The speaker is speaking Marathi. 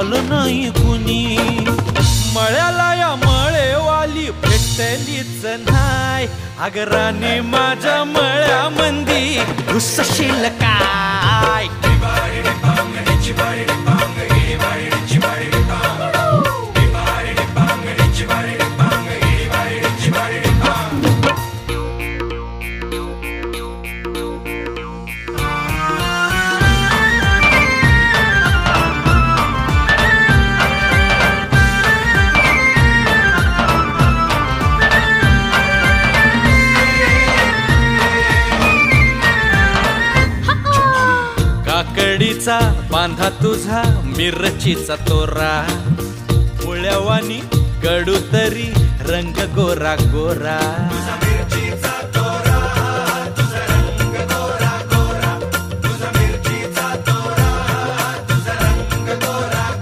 आलं नाही कुणी. मळ्याला या मळेवाली भेटलीच नाय. अगं राणी माझ्या मळ्यामंदी घुसशील काय. काकडीचा बांधा तुझा मिरचीचा तोरा. पोळ्यावानी कडू तरी रंग गोरा गोरा.